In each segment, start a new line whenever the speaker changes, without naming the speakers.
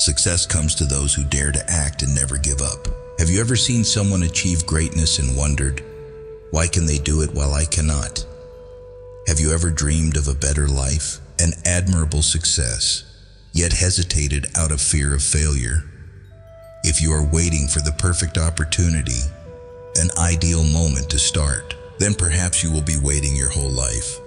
Success comes to those who dare to act and never give up. Have you ever seen someone achieve greatness and wondered, why can they do it while I cannot? Have you ever dreamed of a better life, an admirable success, yet hesitated out of fear of failure? If you are waiting for the perfect opportunity, an ideal moment to start, then perhaps you will be waiting your whole life.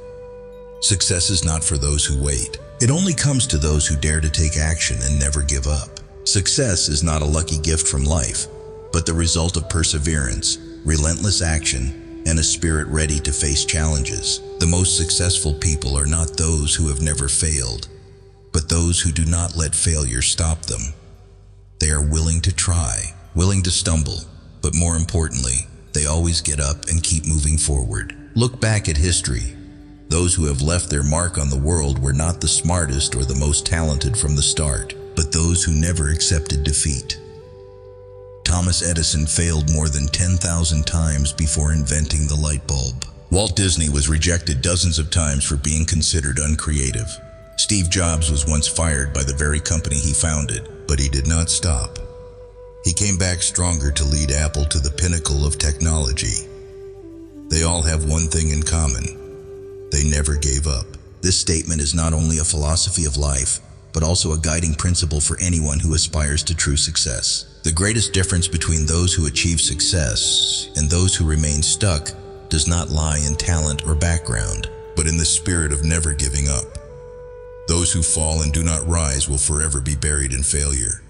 Success is not for those who wait. It only comes to those who dare to take action and never give up. Success is not a lucky gift from life, but the result of perseverance, relentless action, and a spirit ready to face challenges. The most successful people are not those who have never failed, but those who do not let failure stop them. They are willing to try, willing to stumble, but more importantly, they always get up and keep moving forward. Look back at history. Those who have left their mark on the world were not the smartest or the most talented from the start, but those who never accepted defeat. Thomas Edison failed more than 10,000 times before inventing the light bulb. Walt Disney was rejected dozens of times for being considered uncreative. Steve Jobs was once fired by the very company he founded, but he did not stop. He came back stronger to lead Apple to the pinnacle of technology. They all have one thing in common: they never gave up. This statement is not only a philosophy of life, but also a guiding principle for anyone who aspires to true success. The greatest difference between those who achieve success and those who remain stuck does not lie in talent or background, but in the spirit of never giving up. Those who fall and do not rise will forever be buried in failure.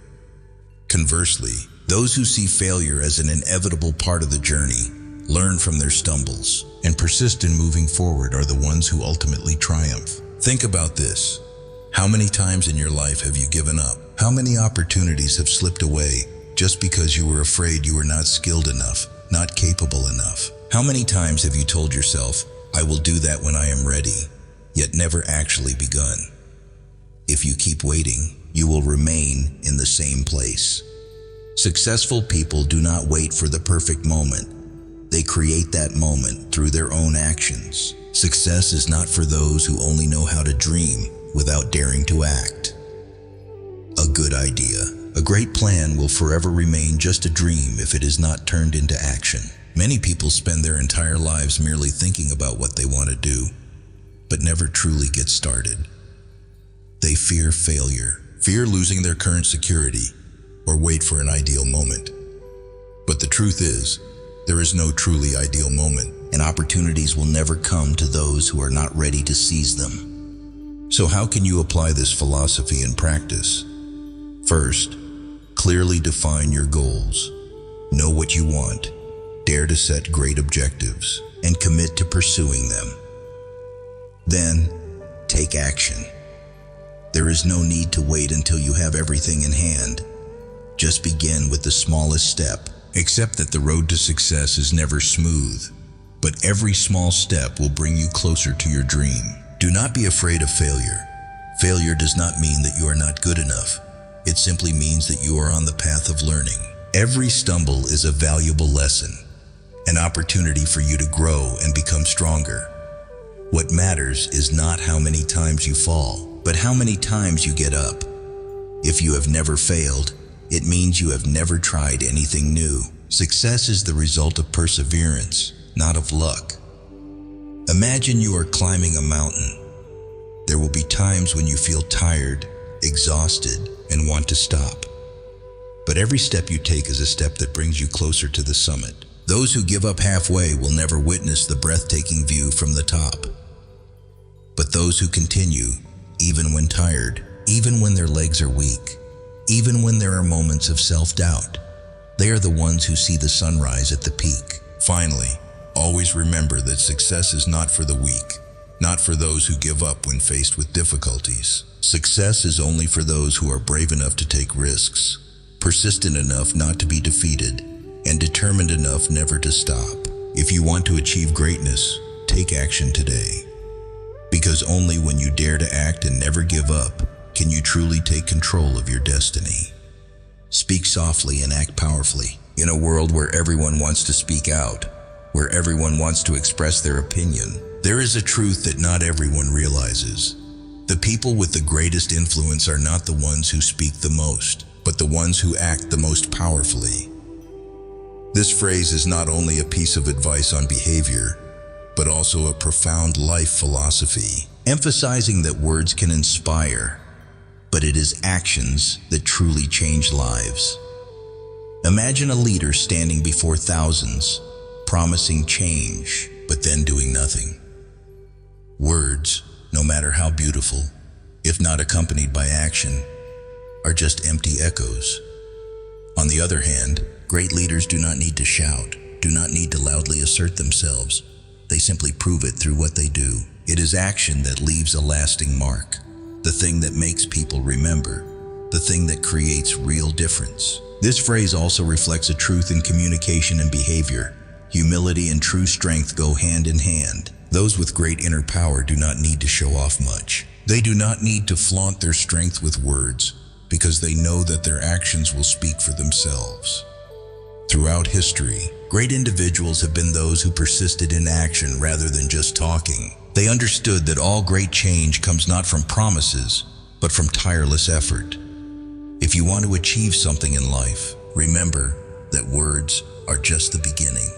Conversely, those who see failure as an inevitable part of the journey, learn from their stumbles, and persist in moving forward are the ones who ultimately triumph. Think about this. How many times in your life have you given up? How many opportunities have slipped away just because you were afraid you were not skilled enough, not capable enough? How many times have you told yourself, I will do that when I am ready, yet never actually begun? If you keep waiting, you will remain in the same place. Successful people do not wait for the perfect moment. They create that moment through their own actions. Success is not for those who only know how to dream without daring to act. A good idea, a great plan will forever remain just a dream if it is not turned into action. Many people spend their entire lives merely thinking about what they want to do, but never truly get started. They fear failure, fear losing their current security, or wait for an ideal moment. But the truth is, there is no truly ideal moment, and opportunities will never come to those who are not ready to seize them. So how can you apply this philosophy in practice? First, clearly define your goals. Know what you want, dare to set great objectives, and commit to pursuing them. Then, take action. There is no need to wait until you have everything in hand. Just begin with the smallest step. Accept that the road to success is never smooth, but every small step will bring you closer to your dream. Do not be afraid of failure. Failure does not mean that you are not good enough. It simply means that you are on the path of learning. Every stumble is a valuable lesson, an opportunity for you to grow and become stronger. What matters is not how many times you fall, but how many times you get up. If you have never failed, it means you have never tried anything new. Success is the result of perseverance, not of luck. Imagine you are climbing a mountain. There will be times when you feel tired, exhausted, and want to stop. But every step you take is a step that brings you closer to the summit. Those who give up halfway will never witness the breathtaking view from the top. But those who continue, even when tired, even when their legs are weak, even when there are moments of self-doubt, they are the ones who see the sunrise at the peak. Finally, always remember that success is not for the weak, not for those who give up when faced with difficulties. Success is only for those who are brave enough to take risks, persistent enough not to be defeated, and determined enough never to stop. If you want to achieve greatness, take action today. Because only when you dare to act and never give up can you truly take control of your destiny. Speak softly and act powerfully. In a world where everyone wants to speak out, where everyone wants to express their opinion, there is a truth that not everyone realizes. The people with the greatest influence are not the ones who speak the most, but the ones who act the most powerfully. This phrase is not only a piece of advice on behavior, but also a profound life philosophy, emphasizing that words can inspire, but it is actions that truly change lives. Imagine a leader standing before thousands, promising change, but then doing nothing. Words, no matter how beautiful, if not accompanied by action, are just empty echoes. On the other hand, great leaders do not need to shout, do not need to loudly assert themselves. They simply prove it through what they do. It is action that leaves a lasting mark, the thing that makes people remember, the thing that creates real difference. This phrase also reflects a truth in communication and behavior. Humility and true strength go hand in hand. Those with great inner power do not need to show off much. They do not need to flaunt their strength with words, because they know that their actions will speak for themselves. Throughout history, great individuals have been those who persisted in action rather than just talking. They understood that all great change comes not from promises, but from tireless effort. If you want to achieve something in life, remember that words are just the beginning,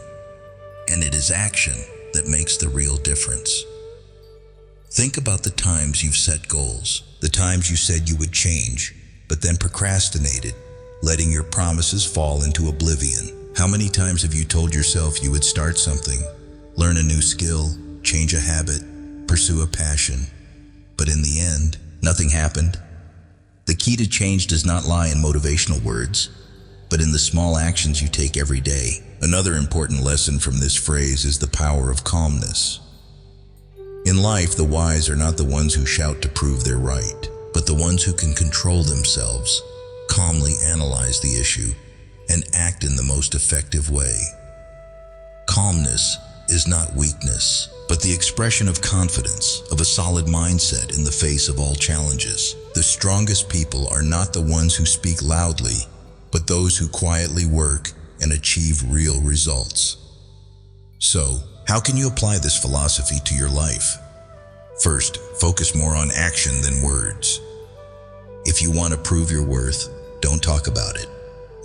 and it is action that makes the real difference. Think about the times you've set goals, the times you said you would change, but then procrastinated, letting your promises fall into oblivion. How many times have you told yourself you would start something, learn a new skill, change a habit, pursue a passion, but in the end, nothing happened? The key to change does not lie in motivational words, but in the small actions you take every day. Another important lesson from this phrase is the power of calmness. In life, the wise are not the ones who shout to prove they're right, but the ones who can control themselves, calmly analyze the issue, and act in the most effective way. Calmness is not weakness, but the expression of confidence, of a solid mindset in the face of all challenges. The strongest people are not the ones who speak loudly, but those who quietly work and achieve real results. So, how can you apply this philosophy to your life? First, focus more on action than words. If you want to prove your worth, don't talk about it.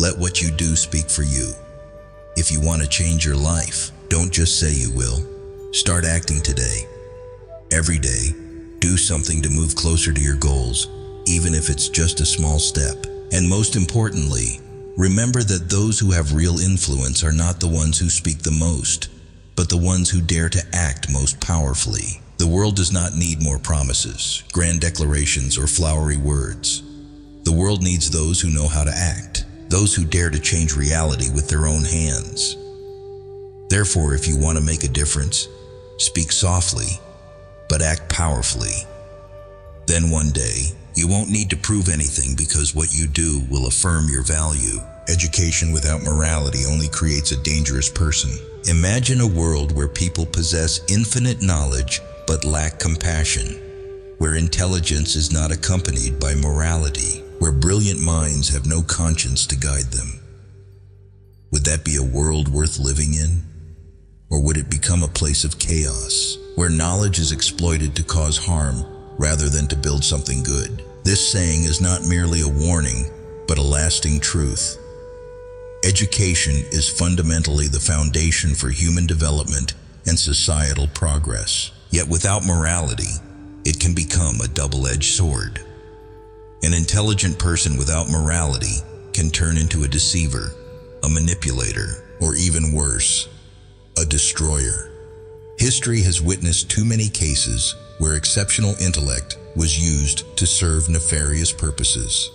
Let what you do speak for you. If you want to change your life, don't just say you will. Start acting today. Every day, do something to move closer to your goals, even if it's just a small step. And most importantly, remember that those who have real influence are not the ones who speak the most, but the ones who dare to act most powerfully. The world does not need more promises, grand declarations, or flowery words. The world needs those who know how to act, those who dare to change reality with their own hands. Therefore, if you want to make a difference, speak softly, but act powerfully. Then one day, you won't need to prove anything because what you do will affirm your value. Education without morality only creates a dangerous person. Imagine a world where people possess infinite knowledge but lack compassion, where intelligence is not accompanied by morality, where brilliant minds have no conscience to guide them. Would that be a world worth living in? Or would it become a place of chaos, where knowledge is exploited to cause harm rather than to build something good? This saying is not merely a warning, but a lasting truth. Education is fundamentally the foundation for human development and societal progress. Yet without morality, it can become a double-edged sword. An intelligent person without morality can turn into a deceiver, a manipulator, or even worse, a destroyer. History has witnessed too many cases where exceptional intellect was used to serve nefarious purposes.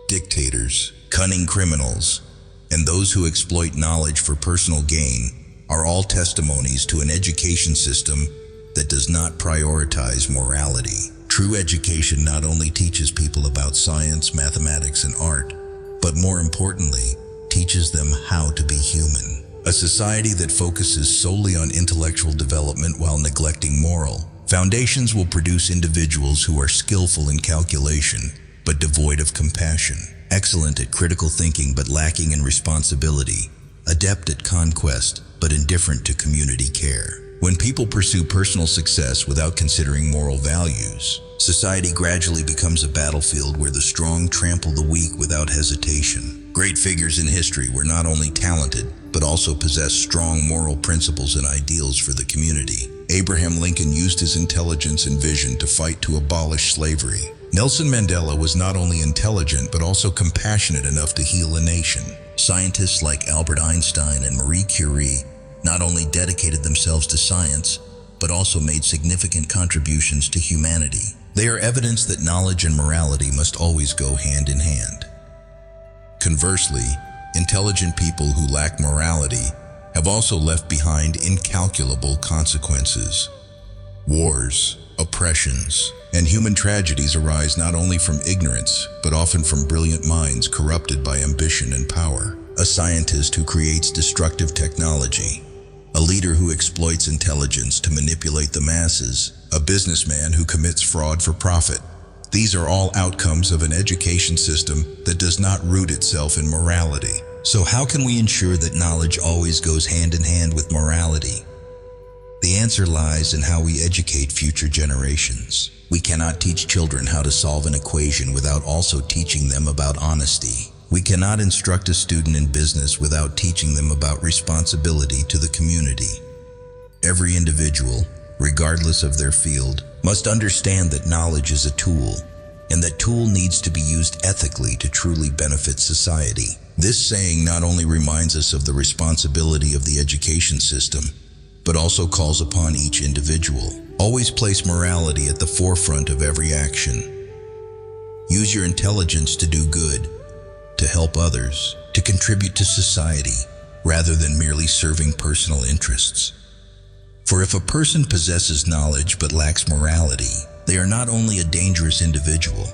Dictators, cunning criminals, and those who exploit knowledge for personal gain are all testimonies to an education system that does not prioritize morality. True education not only teaches people about science, mathematics, and art, but more importantly, teaches them how to be human. A society that focuses solely on intellectual development while neglecting moral foundations will produce individuals who are skillful in calculation, but devoid of compassion, excellent at critical thinking but lacking in responsibility, adept at conquest but indifferent to community care. When people pursue personal success without considering moral values, society gradually becomes a battlefield where the strong trample the weak without hesitation. Great figures in history were not only talented, but also possessed strong moral principles and ideals for the community. Abraham Lincoln used his intelligence and vision to fight to abolish slavery. Nelson Mandela was not only intelligent, but also compassionate enough to heal a nation. Scientists like Albert Einstein and Marie Curie not only dedicated themselves to science, but also made significant contributions to humanity. They are evidence that knowledge and morality must always go hand in hand. Conversely, intelligent people who lack morality have also left behind incalculable consequences. Wars, oppressions, and human tragedies arise not only from ignorance, but often from brilliant minds corrupted by ambition and power. A scientist who creates destructive technology, a leader who exploits intelligence to manipulate the masses, a businessman who commits fraud for profit. These are all outcomes of an education system that does not root itself in morality. So how can we ensure that knowledge always goes hand in hand with morality? The answer lies in how we educate future generations. We cannot teach children how to solve an equation without also teaching them about honesty. We cannot instruct a student in business without teaching them about responsibility to the community. Every individual, regardless of their field, must understand that knowledge is a tool, and that tool needs to be used ethically to truly benefit society. This saying not only reminds us of the responsibility of the education system, but also calls upon each individual. Always place morality at the forefront of every action. Use your intelligence to do good, to help others, to contribute to society, rather than merely serving personal interests. For if a person possesses knowledge but lacks morality, they are not only a dangerous individual,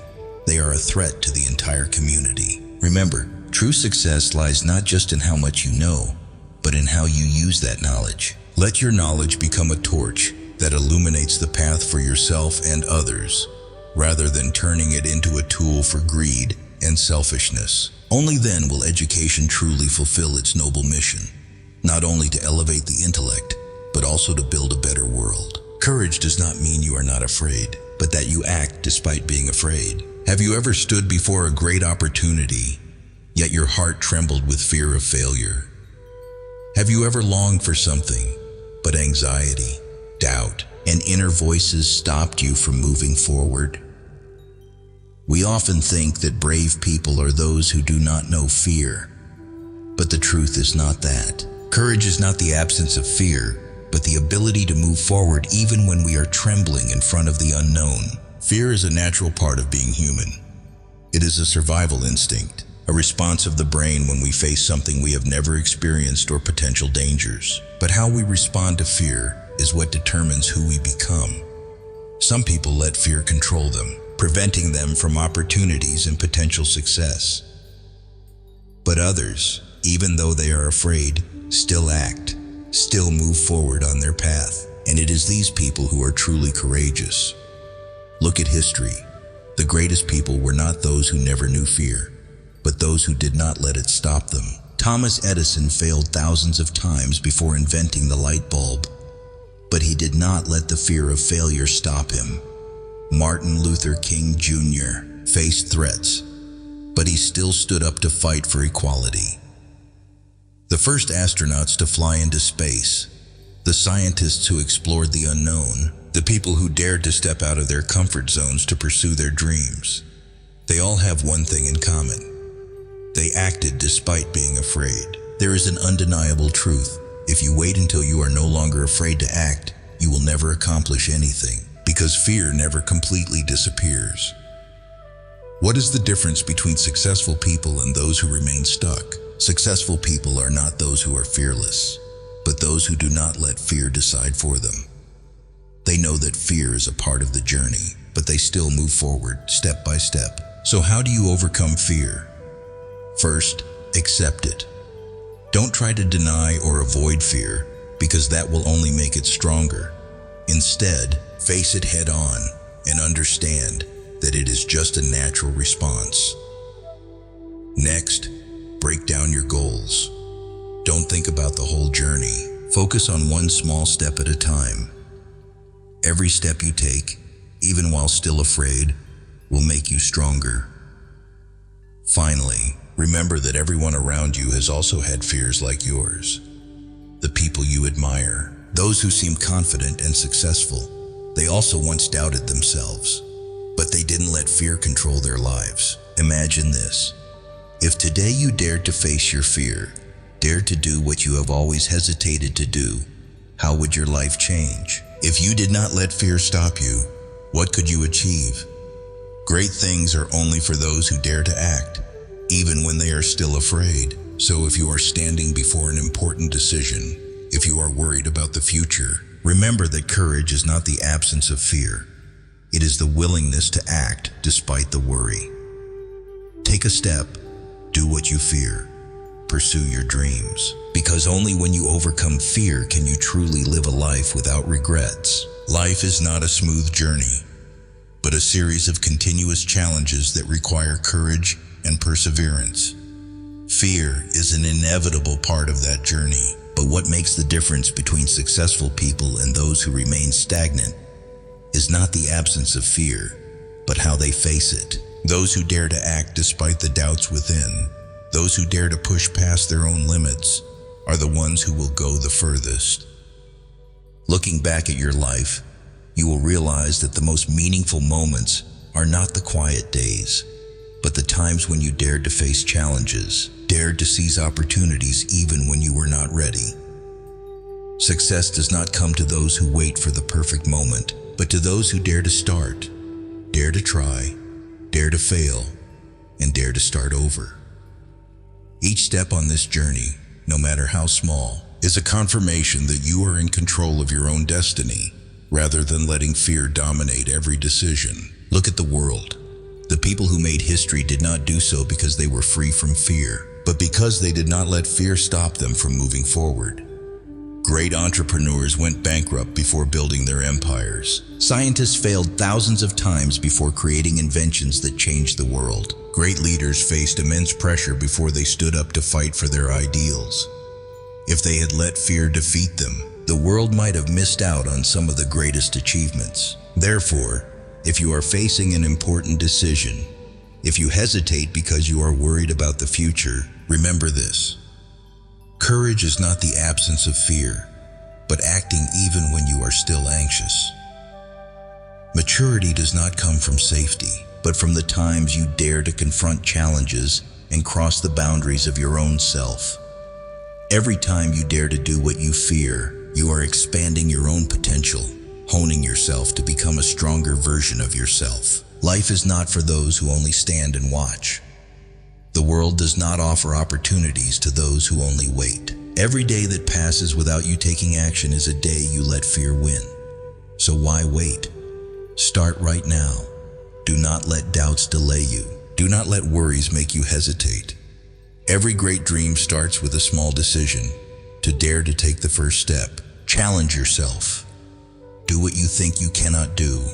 they are a threat to the entire community. Remember, true success lies not just in how much you know, but in how you use that knowledge. Let your knowledge become a torch that illuminates the path for yourself and others, rather than turning it into a tool for greed and selfishness. Only then will education truly fulfill its noble mission, not only to elevate the intellect, but also to build a better world. Courage does not mean you are not afraid, but that you act despite being afraid. Have you ever stood before a great opportunity, yet your heart trembled with fear of failure? Have you ever longed for something, but anxiety, doubt, and inner voices stopped you from moving forward? We often think that brave people are those who do not know fear, but the truth is not that. Courage is not the absence of fear, but the ability to move forward even when we are trembling in front of the unknown. Fear is a natural part of being human. It is a survival instinct, a response of the brain when we face something we have never experienced or potential dangers. But how we respond to fear is what determines who we become. Some people let fear control them, preventing them from opportunities and potential success. But others, even though they are afraid, still act, still move forward on their path. And it is these people who are truly courageous. Look at history. The greatest people were not those who never knew fear, but those who did not let it stop them. Thomas Edison failed thousands of times before inventing the light bulb, but he did not let the fear of failure stop him. Martin Luther King Jr. faced threats, but he still stood up to fight for equality. The first astronauts to fly into space, the scientists who explored the unknown, the people who dared to step out of their comfort zones to pursue their dreams, they all have one thing in common. They acted despite being afraid. There is an undeniable truth. If you wait until you are no longer afraid to act, you will never accomplish anything, because fear never completely disappears. What is the difference between successful people and those who remain stuck? Successful people are not those who are fearless, but those who do not let fear decide for them. They know that fear is a part of the journey, but they still move forward step by step. So how do you overcome fear? First, accept it. Don't try to deny or avoid fear, because that will only make it stronger. Instead, face it head on and understand that it is just a natural response. Next, break down your goals. Don't think about the whole journey. Focus on one small step at a time. Every step you take, even while still afraid, will make you stronger. Finally, remember that everyone around you has also had fears like yours. The people you admire, those who seem confident and successful, they also once doubted themselves, but they didn't let fear control their lives. Imagine this. If today you dared to face your fear, dared to do what you have always hesitated to do, how would your life change? If you did not let fear stop you, what could you achieve? Great things are only for those who dare to act, even when they are still afraid. So if you are standing before an important decision, if you are worried about the future, remember that courage is not the absence of fear. It is the willingness to act despite the worry. Take a step, do what you fear, pursue your dreams, because only when you overcome fear can you truly live a life without regrets. Life is not a smooth journey, but a series of continuous challenges that require courage and perseverance. Fear is an inevitable part of that journey, but what makes the difference between successful people and those who remain stagnant is not the absence of fear, but how they face it. Those who dare to act despite the doubts within, those who dare to push past their own limits, are the ones who will go the furthest. Looking back at your life, you will realize that the most meaningful moments are not the quiet days, but the times when you dared to face challenges, dared to seize opportunities even when you were not ready. Success does not come to those who wait for the perfect moment, but to those who dare to start, dare to try, dare to fail, and dare to start over. Each step on this journey, no matter how small, is a confirmation that you are in control of your own destiny, rather than letting fear dominate every decision. Look at the world. The people who made history did not do so because they were free from fear, but because they did not let fear stop them from moving forward. Great entrepreneurs went bankrupt before building their empires. Scientists failed thousands of times before creating inventions that changed the world. Great leaders faced immense pressure before they stood up to fight for their ideals. If they had let fear defeat them, the world might have missed out on some of the greatest achievements. Therefore, if you are facing an important decision, if you hesitate because you are worried about the future, remember this. Courage is not the absence of fear, but acting even when you are still anxious. Maturity does not come from safety, but from the times you dare to confront challenges and cross the boundaries of your own self. Every time you dare to do what you fear, you are expanding your own potential, honing yourself to become a stronger version of yourself. Life is not for those who only stand and watch. The world does not offer opportunities to those who only wait. Every day that passes without you taking action is a day you let fear win. So why wait? Start right now. Do not let doubts delay you. Do not let worries make you hesitate. Every great dream starts with a small decision, to dare to take the first step. Challenge yourself. Do what you think you cannot do.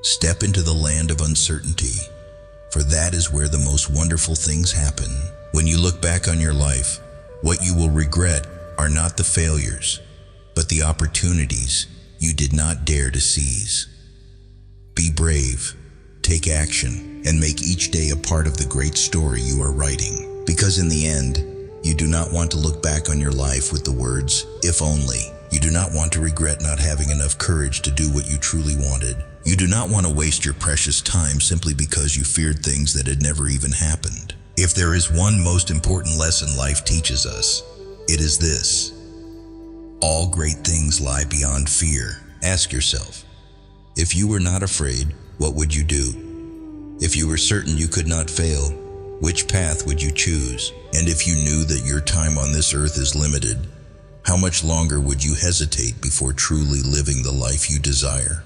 Step into the land of uncertainty, for that is where the most wonderful things happen. When you look back on your life, what you will regret are not the failures, but the opportunities you did not dare to seize. Be brave, take action, and make each day a part of the great story you are writing. Because in the end, you do not want to look back on your life with the words, "if only." You do not want to regret not having enough courage to do what you truly wanted. You do not want to waste your precious time simply because you feared things that had never even happened. If there is one most important lesson life teaches us, it is this. All great things lie beyond fear. Ask yourself, if you were not afraid, what would you do? If you were certain you could not fail, which path would you choose? And if you knew that your time on this earth is limited, how much longer would you hesitate before truly living the life you desire?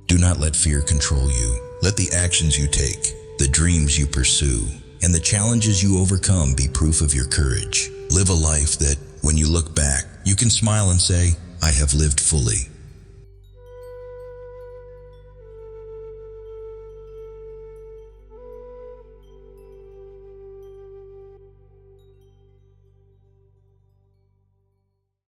Do not let fear control you. Let the actions you take, the dreams you pursue, and the challenges you overcome be proof of your courage. Live a life that, when you look back, you can smile and say, "I have lived fully."